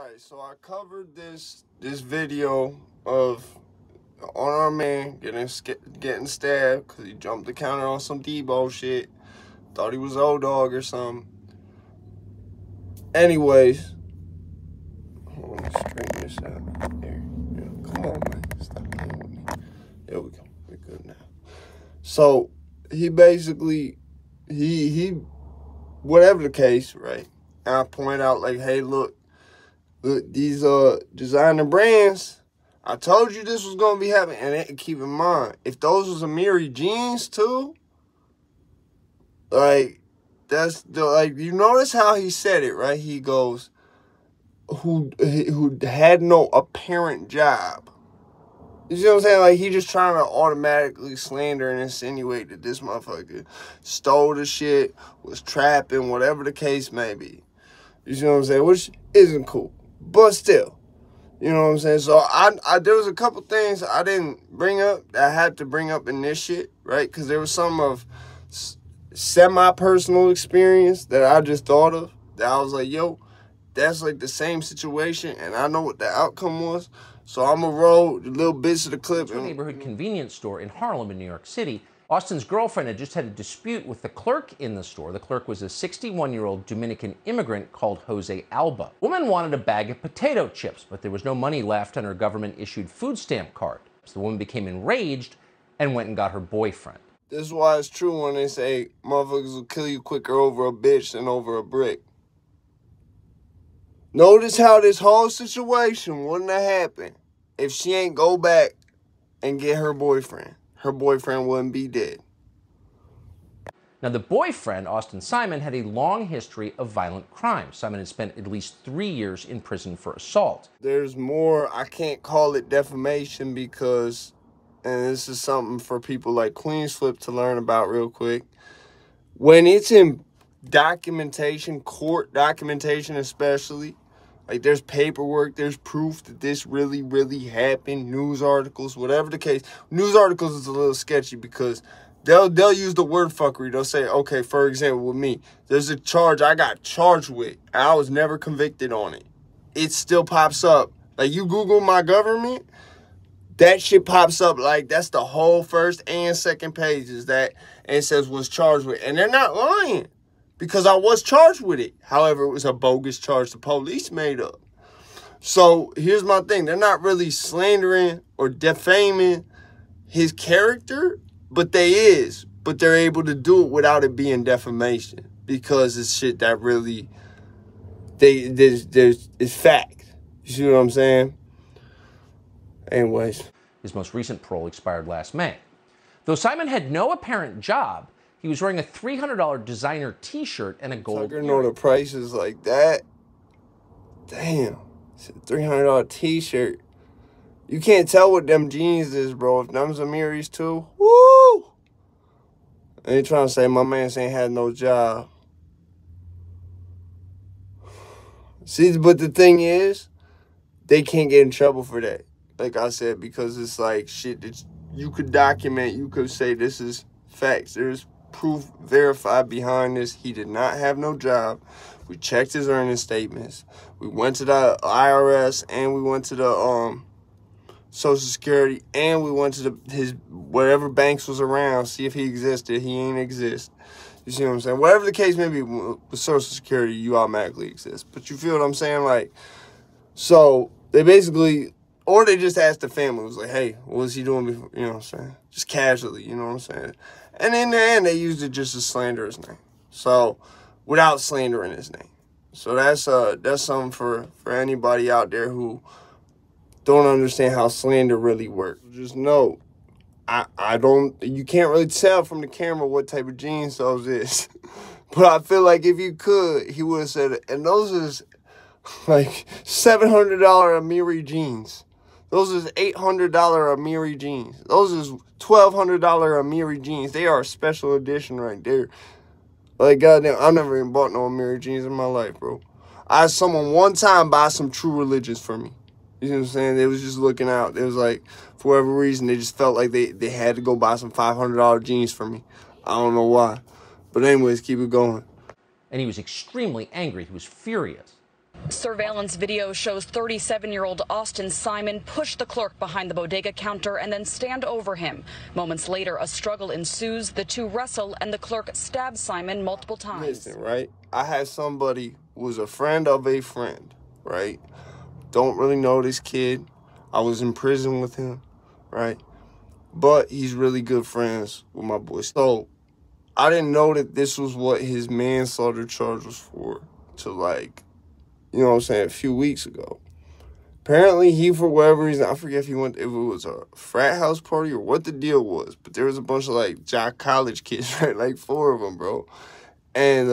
Alright, so I covered this video of an unarmed man getting stabbed because he jumped the counter on some Debo shit. Thought he was old dog or something. Anyways, hold on, let me straighten this out. There. Yeah, come on, man. Stop playing with me. There we go. We're good now. So he basically he whatever the case, right? And I point out like, hey, look, these designer brands, I told you this was gonna be happening. And keep in mind, if those was Amiri jeans too, like that's the you notice how he said it, right? He goes, who had no apparent job. You see what I'm saying? Like, he just trying to automatically slander and insinuate that this motherfucker stole the shit, was trapping, whatever the case may be. You see what I'm saying? Which isn't cool. But still, you know what I'm saying? So there was a couple things I didn't bring up that I had to bring up in this shit, right? Because there was some of semi-personal experience that I just thought of that I was like, yo, that's like the same situation, and I know what the outcome was. So I'm going to roll the little bits of the clip. To a neighborhood convenience store in Harlem in New York City. Austin's girlfriend had just had a dispute with the clerk in the store. The clerk was a 61-year-old Dominican immigrant called Jose Alba. The woman wanted a bag of potato chips, but there was no money left on her government-issued food stamp card. So the woman became enraged and went and got her boyfriend. This is why it's true when they say motherfuckers will kill you quicker over a bitch than over a brick. Notice how this whole situation wouldn't have happened if she ain't go back and get her boyfriend. Her boyfriend wouldn't be dead. Now, the boyfriend, Austin Simon, had a long history of violent crime. Simon had spent at least 3 years in prison for assault. There's more. I can't call it defamation because, and this is something for people like Queensflip to learn about real quick. When it's in documentation, court documentation especially, like there's paperwork, there's proof that this really, really happened, news articles, whatever the case. News articles is a little sketchy because they'll use the word fuckery. They'll say, okay, for example, with me, there's a charge I got charged with, and I was never convicted on it. It still pops up. Like, you Google my government, that shit pops up like that's the whole first and second pages that, and it says was charged with. And they're not lying. Because I was charged with it. However, it was a bogus charge the police made up. So here's my thing. They're not really slandering or defaming his character, but they is. But they're able to do it without it being defamation. Because it's shit that really, it's fact. You see what I'm saying? Anyways. His most recent parole expired last May. Though Simon had no apparent job, he was wearing a $300 designer T-shirt and a gold earring. Know the prices like that. Damn, it's a $300 T-shirt. You can't tell what them jeans is, bro. If them's Amiris too, woo! And they trying to say my man ain't had no job. See, but the thing is, they can't get in trouble for that. Like I said, because it's like shit that you could document. You could say this is facts. There's proof verified behind this. He did not have no job. We checked his earning statements. We went to the IRS and we went to the Social Security and we went to his whatever banks was around, see if he existed. He ain't exist. You see what I'm saying? Whatever the case may be, with Social Security, you automatically exist. But you feel what I'm saying? Like, so they basically, or they just asked the family, was like, hey, what was he doing before? You know what I'm saying? Just casually, you know what I'm saying? And in the end, they used it just to slander his name. So, without slandering his name. So that's something for anybody out there who don't understand how slander really works. Just know, you can't really tell from the camera what type of jeans those is. But I feel like if you could, he would have said it. And those is like $700 Amiri jeans. Those is $800 Amiri jeans. Those is $1,200 Amiri jeans. They are a special edition right there. Like, goddamn, I've never even bought no Amiri jeans in my life, bro. I had someone one time buy some True Religions for me. You know what I'm saying? They was just looking out. It was like, for whatever reason, they just felt like they had to go buy some $500 jeans for me. I don't know why. But anyways, keep it going. And he was extremely angry. He was furious. Surveillance video shows 37-year-old Austin Simon push the clerk behind the bodega counter and then stand over him. Moments later, a struggle ensues. The two wrestle and the clerk stabs Simon multiple times. Listen, right? I had somebody who was a friend of a friend, right? Don't really know this kid. I was in prison with him, right? But he's really good friends with my boy. So I didn't know that this was what his manslaughter charge was for till like, you know what I'm saying, a few weeks ago. Apparently, he, for whatever reason, I forget if it was a frat house party or what the deal was, but there was a bunch of, like, jock college kids, right? Like, 4 of them, bro. And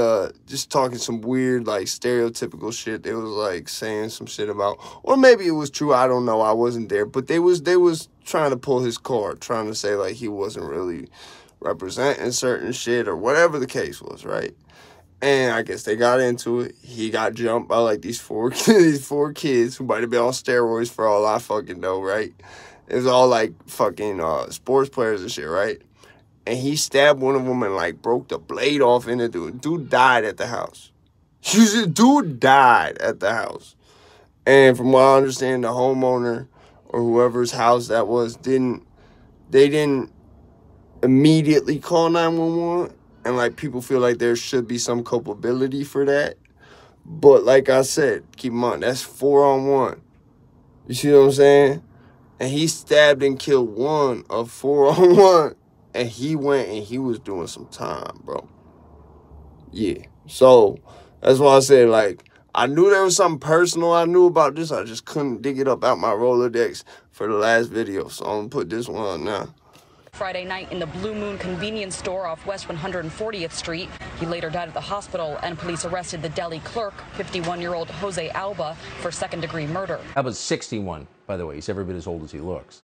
just talking some weird, like, stereotypical shit. They was, like, saying some shit about, or maybe it was true, I don't know, I wasn't there. But they was trying to pull his card, trying to say, like, he wasn't really representing certain shit or whatever the case was, right? And I guess they got into it. He got jumped by like these four kids who might have been on steroids for all I fucking know, right? It was all like fucking sports players and shit, right? And he stabbed one of them and like broke the blade off in the dude. Dude died at the house. Dude died at the house. And from what I understand, the homeowner or whoever's house that was didn't immediately call 911. And, like, people feel like there should be some culpability for that. But, like I said, keep in mind, that's 4-on-1. You see what I'm saying? And he stabbed and killed one of 4-on-1. And he went and he was doing some time, bro. Yeah. So, that's why I said, like, I knew there was something personal I knew about this. I just couldn't dig it up out my Rolodex for the last video. So, I'm going to put this one on now. Friday night in the Blue Moon convenience store off West 140th Street. He later died at the hospital, and police arrested the deli clerk, 51-year-old Jose Alba, for second-degree murder. Alba's 61, by the way. He's every bit as old as he looks.